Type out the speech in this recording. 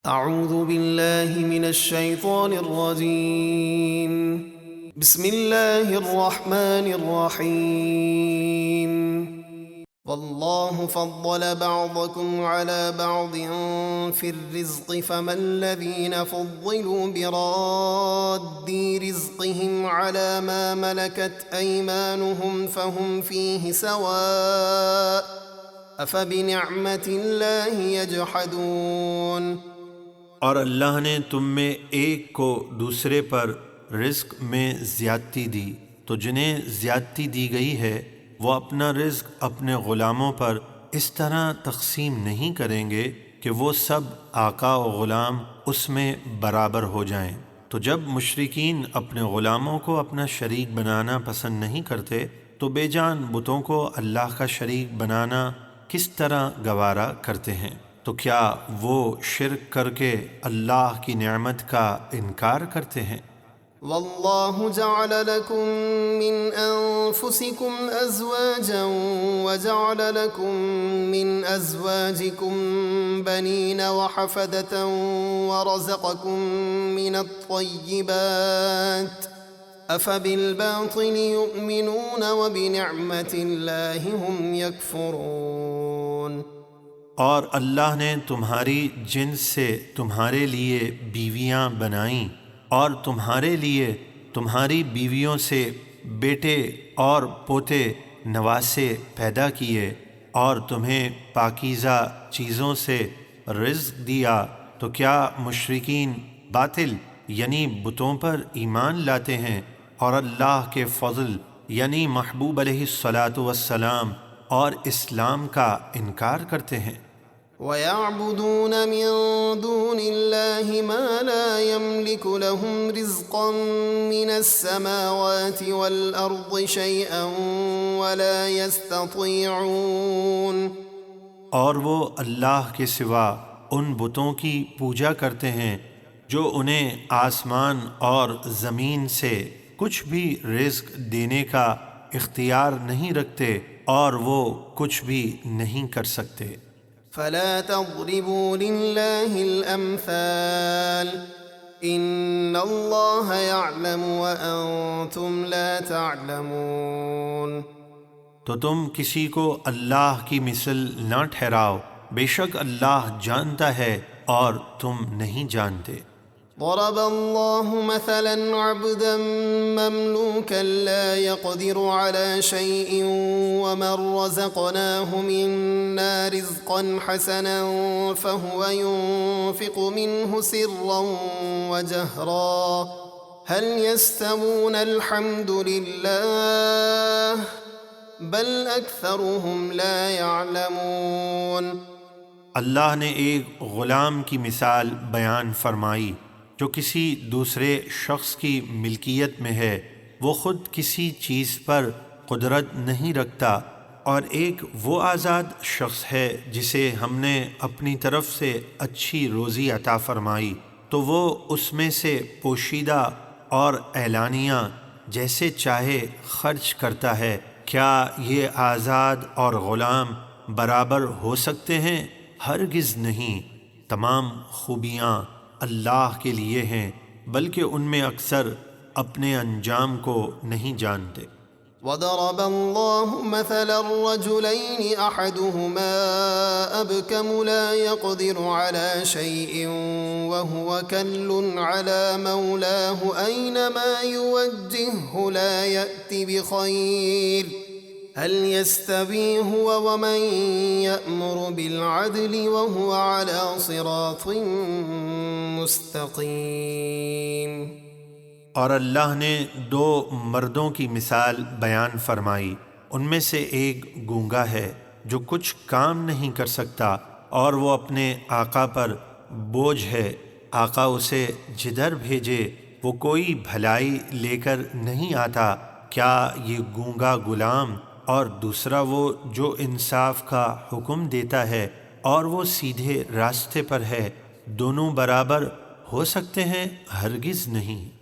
اعوذ باللہ من الشیطان الرجیم بسم اللہ الرحمن الرحیم واللہ فضل بعضکم علی بعض فی الرزق فما الذین فضلوا براد رزقهم علی ما ملکت ایمانهم فهم فیہ سواء افبنعمت اللہ یجحدون۔ اور اللہ نے تم میں ایک کو دوسرے پر رزق میں زیادتی دی، تو جنہیں زیادتی دی گئی ہے وہ اپنا رزق اپنے غلاموں پر اس طرح تقسیم نہیں کریں گے کہ وہ سب آقا و غلام اس میں برابر ہو جائیں۔ تو جب مشرکین اپنے غلاموں کو اپنا شریک بنانا پسند نہیں کرتے تو بے جان بتوں کو اللہ کا شریک بنانا کس طرح گوارا کرتے ہیں؟ تو کیا وہ شرک کر کے اللہ کی نعمت کا انکار کرتے ہیں؟ واللہ جعل لکم من انفسکم ازواجا وجعل لکم من ازواجکم بنین وحفدة ورزقکم من الطیبات افبالباطل یؤمنون وبنعمت اللہ هم یکفرون۔ اور اللہ نے تمہاری جنس سے تمہارے لیے بیویاں بنائیں اور تمہارے لیے تمہاری بیویوں سے بیٹے اور پوتے نواسے پیدا کیے اور تمہیں پاکیزہ چیزوں سے رزق دیا، تو کیا مشرکین باطل یعنی بتوں پر ایمان لاتے ہیں اور اللہ کے فضل یعنی محبوب علیہ الصلاۃ والسلام اور اسلام کا انکار کرتے ہیں؟ وَيَعْبُدُونَ مِن دُونِ اللَّهِ مَا لَا يَمْلِكُ لَهُمْ رِزْقًا مِّنَ السَّمَاوَاتِ وَالْأَرْضِ شَيْئًا وَلَا يَسْتَطِيعُونَ۔ اور وہ اللہ کے سوا ان بتوں کی پوجا کرتے ہیں جو انہیں آسمان اور زمین سے کچھ بھی رزق دینے کا اختیار نہیں رکھتے اور وہ کچھ بھی نہیں کر سکتے۔ فلا تضربوا للہ الامثال ان اللہ يعلم وانتم لا تعلمون۔ تو تم کسی کو اللہ کی مثل نہ ٹھہراؤ، بے شک اللہ جانتا ہے اور تم نہیں جانتے۔ ضرب الله مثلا عبدا مملوكا لا يقدر على شيء ومن رزقناه منا رزقا حسنا فهو ينفق منه سرا وجهرا هل يستوون الحمد لله بل أكثرهم لا يعلمون۔ اللہ نے ایک غلام کی مثال بیان فرمائی جو کسی دوسرے شخص کی ملکیت میں ہے، وہ خود کسی چیز پر قدرت نہیں رکھتا، اور ایک وہ آزاد شخص ہے جسے ہم نے اپنی طرف سے اچھی روزی عطا فرمائی تو وہ اس میں سے پوشیدہ اور اعلانیہ جیسے چاہے خرچ کرتا ہے۔ کیا یہ آزاد اور غلام برابر ہو سکتے ہیں؟ ہرگز نہیں۔ تمام خوبیاں اللہ کے لیے ہیں، بلکہ ان میں اکثر اپنے انجام کو نہیں جانتے۔ وضرب الله مثلا الرجلين احدهما ابكم لا يقدر على شيء وهو كل على مولاه اينما يوجهه لا يأتي بخير هل يستوي هو ومن يأمر بالعدل وهو على صراط مستقيم۔ اور اللہ نے دو مردوں کی مثال بیان فرمائی، ان میں سے ایک گونگا ہے جو کچھ کام نہیں کر سکتا اور وہ اپنے آقا پر بوجھ ہے، آقا اسے جدھر بھیجے وہ کوئی بھلائی لے کر نہیں آتا۔ کیا یہ گونگا غلام اور دوسرا وہ جو انصاف کا حکم دیتا ہے اور وہ سیدھے راستے پر ہے، دونوں برابر ہو سکتے ہیں؟ ہرگز نہیں۔